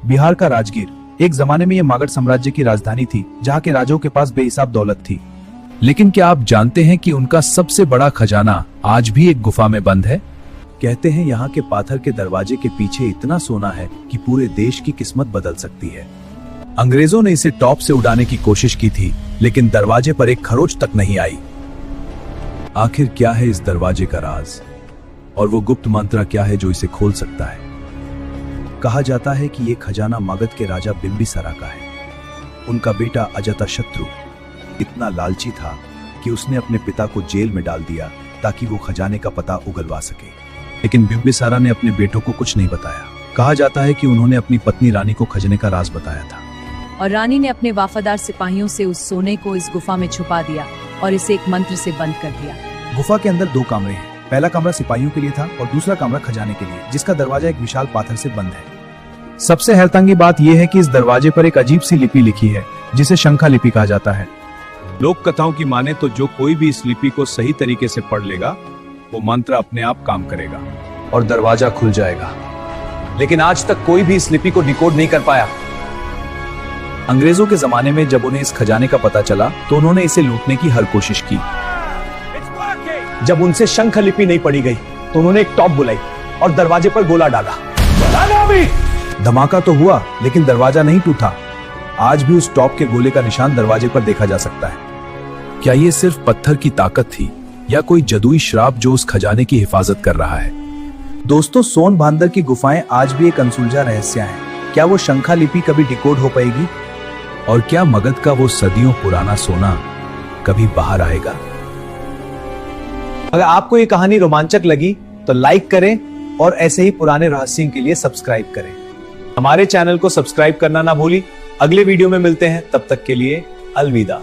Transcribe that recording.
बिहार का राजगीर एक जमाने में यह मगध साम्राज्य की राजधानी थी, जहाँ के राजाओं के पास बेहिसाब दौलत थी। लेकिन क्या आप जानते हैं कि उनका सबसे बड़ा खजाना आज भी एक गुफा में बंद है? कहते हैं यहाँ के पाथर के दरवाजे के पीछे इतना सोना है कि पूरे देश की किस्मत बदल सकती है। अंग्रेजों ने इसे टॉप से उड़ाने की कोशिश की थी, लेकिन दरवाजे पर एक खरोच तक नहीं आई। आखिर क्या है इस दरवाजे का राज, और वो गुप्त मंत्र क्या है जो इसे खोल सकता है? कहा जाता है कि ये खजाना मगध के राजा बिंबिसारा का है। उनका बेटा अजातशत्रु इतना लालची था कि उसने अपने पिता को जेल में डाल दिया ताकि वो खजाने का पता उगलवा सके। लेकिन बिंबिसारा ने अपने बेटों को कुछ नहीं बताया। कहा जाता है कि उन्होंने अपनी पत्नी रानी को खजाने का राज बताया था, और रानी ने अपने वफादार सिपाहियों से उस सोने को इस गुफा में छुपा दिया और इसे एक मंत्र से बंद कर दिया। गुफा के अंदर 2 कमरे हैं। पहला कमरा सिपाहियों के लिए था और दूसरा कमरा खजाने के लिए, जिसका दरवाजा एक विशाल पाथर से बंद है। सबसे हैरतअंगी बात यह है कि इस दरवाजे पर एक अजीब सी लिपि लिखी है, जिसे शंखा लिपि कहा जाता है। लोक कथाओं की माने तो जो कोई भी इस लिपि को सही तरीके से पढ़ लेगा, वो मंत्र अपने आप काम करेगा और दरवाजा खुल जाएगा। लेकिन आज तक कोई भी इस लिपि को डिकोड नहीं कर पाया। अंग्रेजों के जमाने में जब उन्हें इस खजाने का पता चला तो उन्होंने इसे लूटने की हर कोशिश की। जब उनसे शंख लिपि नहीं पढ़ी गई तो उन्होंने एक टॉप बुलाई और दरवाजे पर गोला डाला। धमाका तो हुआ, लेकिन दरवाजा नहीं टूटा। आज भी उस टॉप के गोले का निशान दरवाजे पर देखा जा सकता है। क्या ये सिर्फ पत्थर की ताकत थी या कोई जादुई श्राप जो उस खजाने की हिफाजत कर रहा है? दोस्तों, सोन भांदर की गुफाएं आज भी एक अनसुलझा रहस्य है। क्या वो शंखा लिपि कभी डिकोड हो पाएगी? और क्या मगध का वो सदियों पुराना सोना कभी बाहर आएगा? अगर आपको ये कहानी रोमांचक लगी तो लाइक करें और ऐसे ही पुराने रहस्यों के लिए सब्सक्राइब करें। हमारे चैनल को सब्सक्राइब करना ना भूलिए। अगले वीडियो में मिलते हैं, तब तक के लिए अलविदा।